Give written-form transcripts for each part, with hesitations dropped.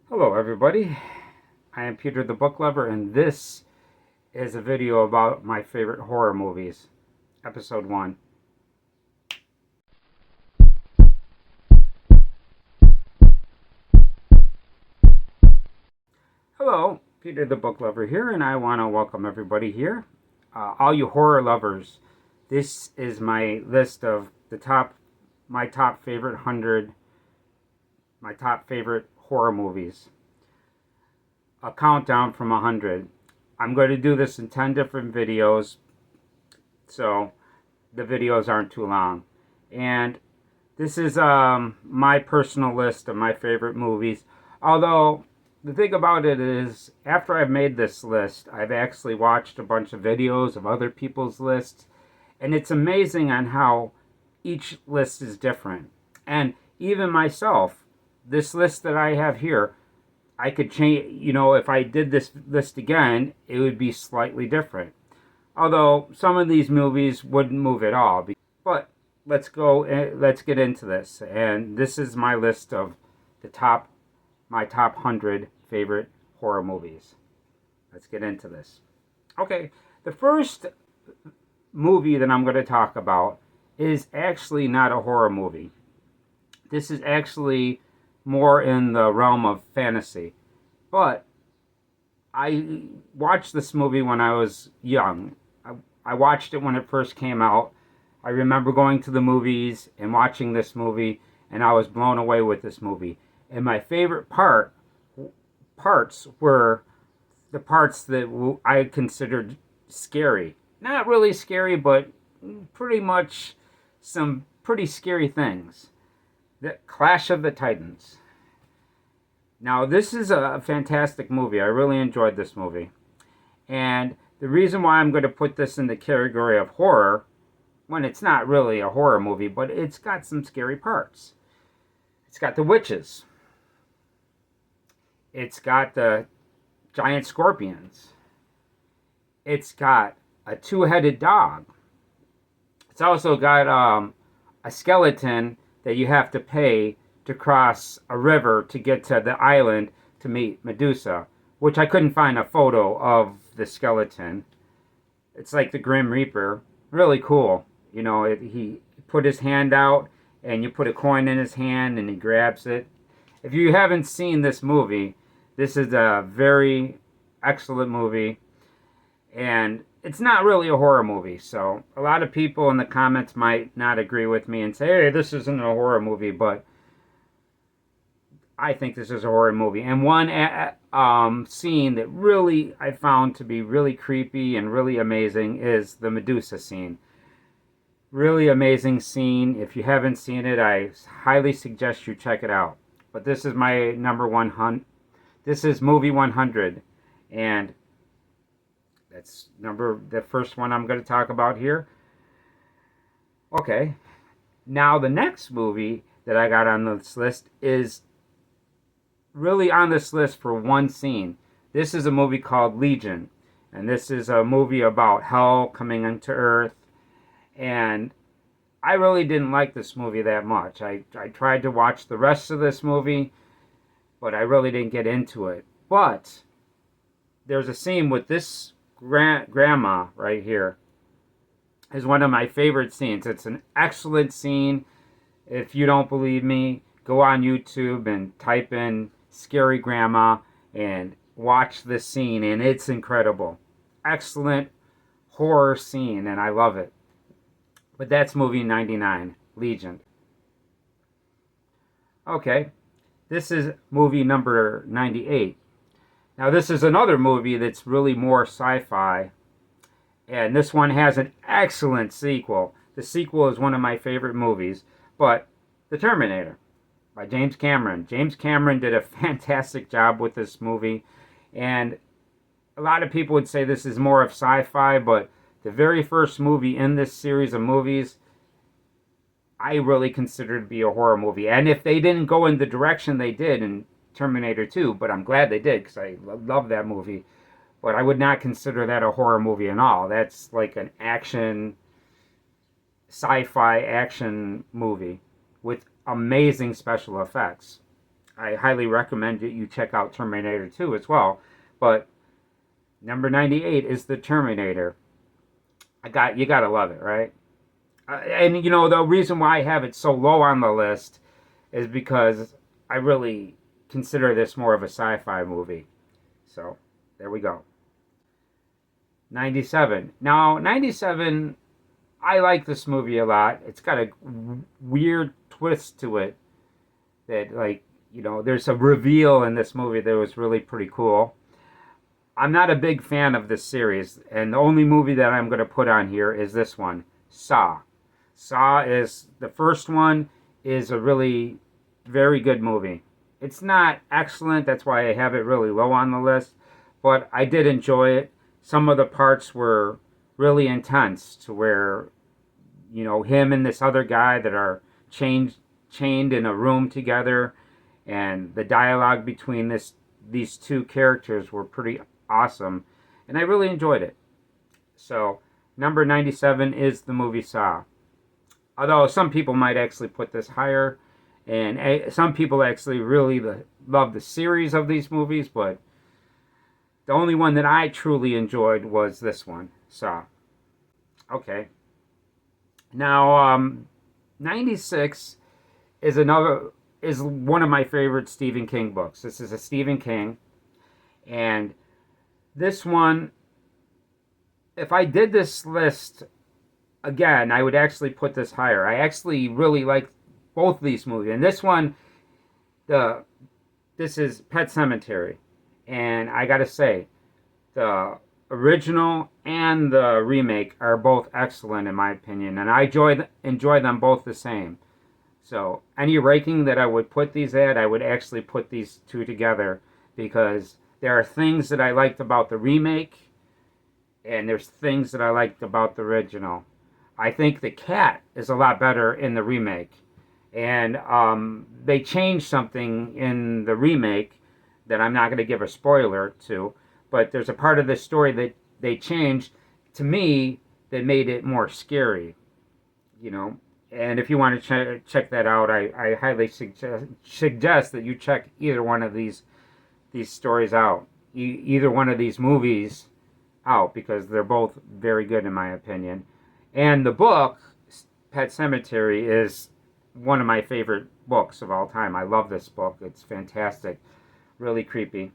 Hello everybody, I am Peter the Book Lover and this is a video about my favorite horror movies, episode 1. Hello, Peter the Book Lover here, and I want to welcome everybody here. All you horror lovers, this is my list of my top favorite 100, my top favorite horror movies. A countdown from 100. I'm going to do this in 10 different videos, so the videos aren't too long. And this is my personal list of my favorite movies. Although, the thing about it is, after I've made this list, I've actually watched a bunch of videos of other people's lists. And it's amazing on how each list is different. And even myself, this list that I have here, I could change, if I did this list again, it would be slightly different. Although some of these movies wouldn't move at all. But let's get into this. And this is my list of my top 100 favorite horror movies. Let's get into this. Okay, the first movie that I'm going to talk about is actually not a horror movie. This is actually more in the realm of fantasy. But I watched this movie when I was young. I watched it when it first came out. I remember going to the movies and watching this movie, and I was blown away with this movie. And my favorite parts were the parts that I considered scary. Not really scary, but pretty much some pretty scary things. The Clash of the Titans. Now, this is a fantastic movie. I really enjoyed this movie. And the reason why I'm going to put this in the category of horror, when it's not really a horror movie, but it's got some scary parts. It's got the witches. It's got the giant scorpions. It's got a two-headed dog. It's also got a skeleton that you have to pay to cross a river to get to the island to meet Medusa, which I couldn't find a photo of the skeleton. It's like the Grim Reaper. Really cool. He put his hand out and you put a coin in his hand and he grabs it. If you haven't seen this movie, this is a very excellent movie. And it's not really a horror movie, so a lot of people in the comments might not agree with me and say, hey, this isn't a horror movie, but I think this is a horror movie. And one scene that really I found to be really creepy and really amazing is the Medusa scene. Really amazing scene. If you haven't seen it, I highly suggest you check it out. But this is my number 100. This is movie 100. And that's the first one I'm going to talk about here. Okay. Now the next movie that I got on this list is really on this list for one scene. This is a movie called Legion. And this is a movie about hell coming into Earth. And I really didn't like this movie that much. I tried to watch the rest of this movie, but I really didn't get into it. But there's a scene with this grandma right here is one of my favorite scenes. It's an excellent scene. If you don't believe me, go on YouTube and type in scary grandma and watch this scene, and it's incredible. Excellent horror scene, and I love it. But that's movie 99, Legion. Okay, this is movie number 98. Now, this is another movie that's really more sci-fi, and this one has an excellent sequel. The sequel is one of my favorite movies, but The Terminator by James Cameron. James Cameron did a fantastic job with this movie, and a lot of people would say this is more of sci-fi, but the very first movie in this series of movies, I really consider to be a horror movie. And if they didn't go in the direction they did in Terminator 2, but I'm glad they did because I love that movie. But I would not consider that a horror movie at all. That's like an sci-fi action movie with amazing special effects. I highly recommend that you check out Terminator 2 as well. But number 98 is the Terminator. You gotta love it, right? And you know the reason why I have it so low on the list is because I really consider this more of a sci-fi movie. So there we go. 97. Now 97, I like this movie a lot. It's got a weird twist to it that, like, you know, there's a reveal in this movie that was really pretty cool. I'm not a big fan of this series, and the only movie that I'm going to put on here is this one, Saw. Saw is the first one, is a really very good movie. It's not excellent, that's why I have it really low on the list, but I did enjoy it. Some of the parts were really intense to where, you know, him and this other guy that are chained in a room together, and the dialogue between these two characters were pretty awesome, and I really enjoyed it. So number 97 is the movie Saw. Although some people might actually put this higher, and some people actually really love the series of these movies, but the only one that I truly enjoyed was this one, Saw. Okay. Now, 96 is one of my favorite Stephen King books. This is a Stephen King, and this one, if I did this list again, I would actually put this higher. I actually really like both these movies. And this one, this is Pet Sematary. And I gotta say, the original and the remake are both excellent in my opinion. And I enjoy them both the same. So any ranking that I would put these at, I would actually put these two together, because there are things that I liked about the remake, and there's things that I liked about the original. I think the cat is a lot better in the remake. And they changed something in the remake that I'm not going to give a spoiler to, but there's a part of the story that they changed, to me, that made it more scary, you know. And if you want to check that out, I highly suggest that you check either one of these stories out, either one of these movies out, because they're both very good in my opinion. And the book, Pet Sematary, is one of my favorite books of all time. I love this book. It's fantastic. Really creepy.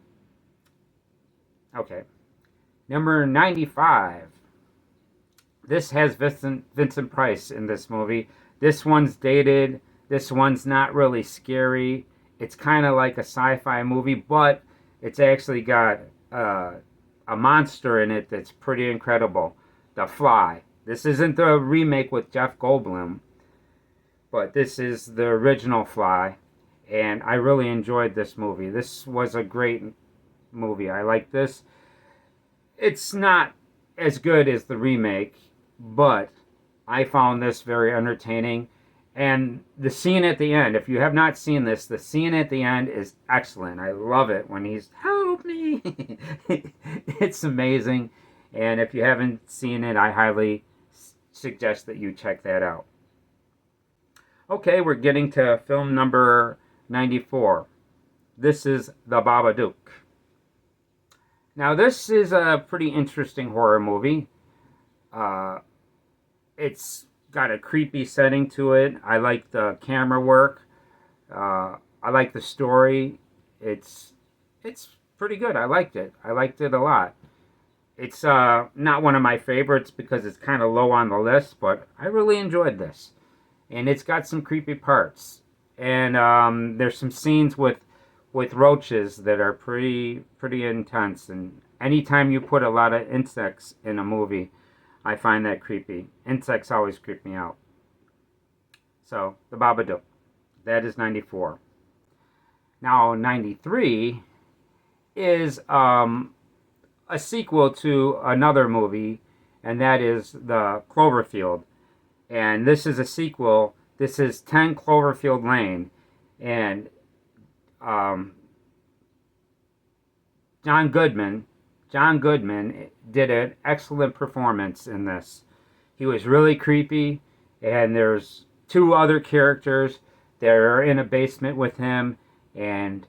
Okay. Number 95. This has Vincent Price in this movie. This one's dated. This one's not really scary. It's kind of like a sci-fi movie, but it's actually got a monster in it that's pretty incredible. The Fly. This isn't the remake with Jeff Goldblum, but this is the original Fly, and I really enjoyed this movie. This was a great movie. I like this. It's not as good as the remake, but I found this very entertaining. And the scene at the end, if you have not seen this, the scene at the end is excellent. I love it when he's, help me. It's amazing. And if you haven't seen it, I highly suggest that you check that out. Okay, we're getting to film number 94. This is The Babadook. Now, this is a pretty interesting horror movie. It's got a creepy setting to it. I like the camera work. I like the story. It's pretty good. I liked it. I liked it a lot. It's not one of my favorites because it's kind of low on the list, but I really enjoyed this. And it's got some creepy parts. And there's some scenes with roaches that are pretty intense. And anytime you put a lot of insects in a movie, I find that creepy. Insects always creep me out. So, The Babadook. That is 94. Now, 93 is a sequel to another movie, and that is The Cloverfield. And this is a sequel. This is 10 Cloverfield Lane. And John Goodman did an excellent performance in this. He was really creepy, and there's two other characters that are in a basement with him, and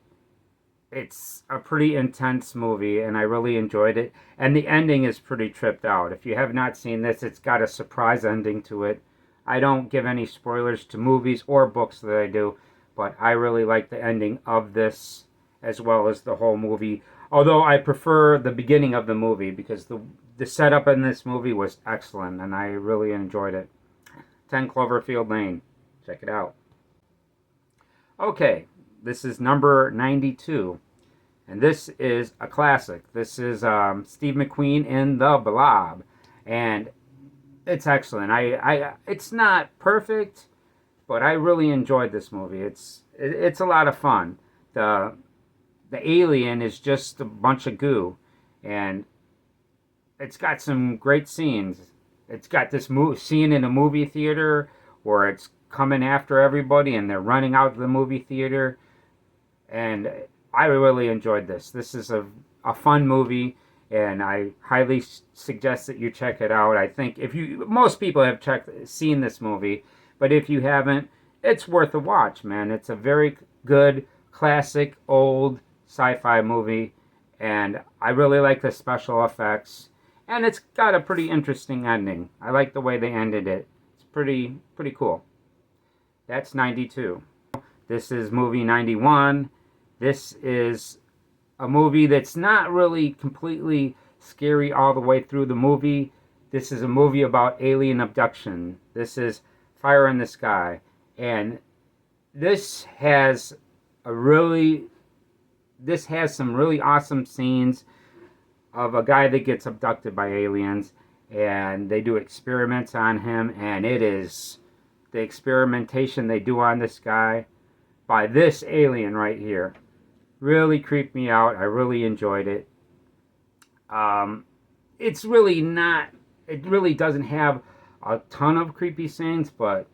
it's a pretty intense movie, and I really enjoyed it. And the ending is pretty tripped out. If you have not seen this, it's got a surprise ending to it. I don't give any spoilers to movies or books that I do, but I really like the ending of this as well as the whole movie. Although I prefer the beginning of the movie because the setup in this movie was excellent and I really enjoyed it. 10 Cloverfield Lane. Check it out. Okay, this is number 92. And this is a classic. This is Steve McQueen in The Blob. And it's excellent. It's not perfect, but I really enjoyed this movie. It's a lot of fun. The alien is just a bunch of goo, and it's got some great scenes. It's got this scene in a movie theater where it's coming after everybody and they're running out of the movie theater, and I really enjoyed this. This is a fun movie, and I highly suggest that you check it out. I think most people have seen this movie, but if you haven't, it's worth a watch, man. It's a very good, classic, old sci-fi movie, and I really like the special effects, and it's got a pretty interesting ending. I like the way they ended it. It's pretty cool. That's 92. This is movie 91. This is a movie that's not really completely scary all the way through the movie. This is a movie about alien abduction. This is Fire in the Sky, and this has some really awesome scenes of a guy that gets abducted by aliens, and they do experiments on him, and it is the experimentation they do on this guy by this alien right here really creeped me out. I really enjoyed it. It really doesn't have a ton of creepy scenes, but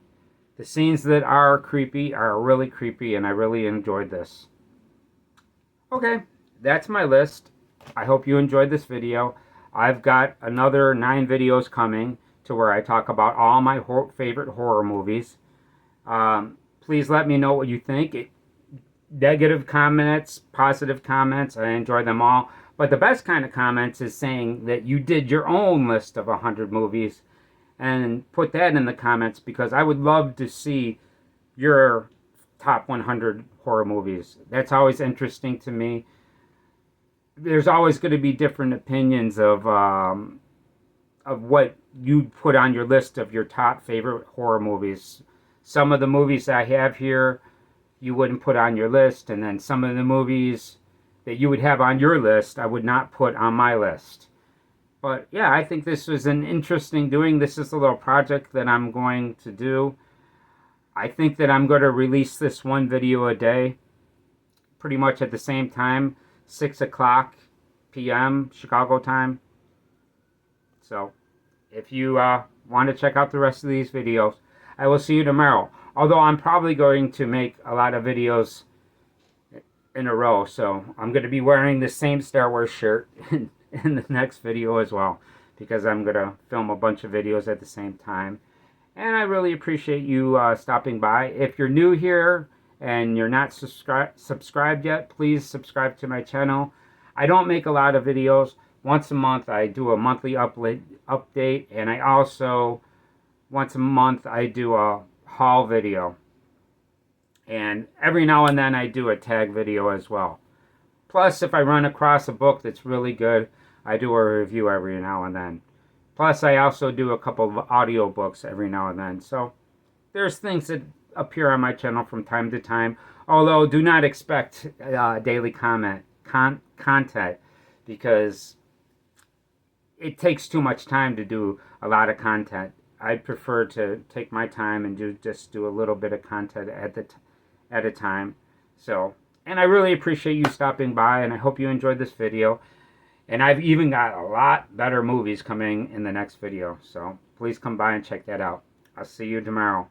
the scenes that are creepy are really creepy, and I really enjoyed this. Okay, that's my list. I hope you enjoyed this video. I've got another 9 videos coming to where I talk about all my favorite horror movies. Please let me know what you think. Negative comments, positive comments, I enjoy them all. But the best kind of comments is saying that you did your own list of 100 movies, and put that in the comments, because I would love to see your top 100 horror movies. That's always interesting to me. There's always going to be different opinions of what you put on your list of your top favorite horror movies. Some of the movies I have here you wouldn't put on your list, and then some of the movies that you would have on your list I would not put on my list. But yeah, I think this was an interesting doing. This is a little project that I'm going to do. I think that I'm going to release this one video a day, pretty much at the same time, 6 o'clock p.m. Chicago time. So if you want to check out the rest of these videos, I will see you tomorrow. Although I'm probably going to make a lot of videos in a row, so I'm going to be wearing the same Star Wars shirt in the next video as well, because I'm going to film a bunch of videos at the same time. And I really appreciate you stopping by. If you're new here and you're not subscribed yet, please subscribe to my channel. I don't make a lot of videos. Once a month I do a monthly update, and I also, once a month, I do a haul video. And every now and then I do a tag video as well. Plus, if I run across a book that's really good, I do a review every now and then. Plus, I also do a couple of audiobooks every now and then. So, there's things that appear on my channel from time to time. Although, do not expect daily content, because it takes too much time to do a lot of content. I prefer to take my time and just do a little bit of content at a time. So, and I really appreciate you stopping by, and I hope you enjoyed this video. And I've even got a lot better movies coming in the next video, so please come by and check that out. I'll see you tomorrow.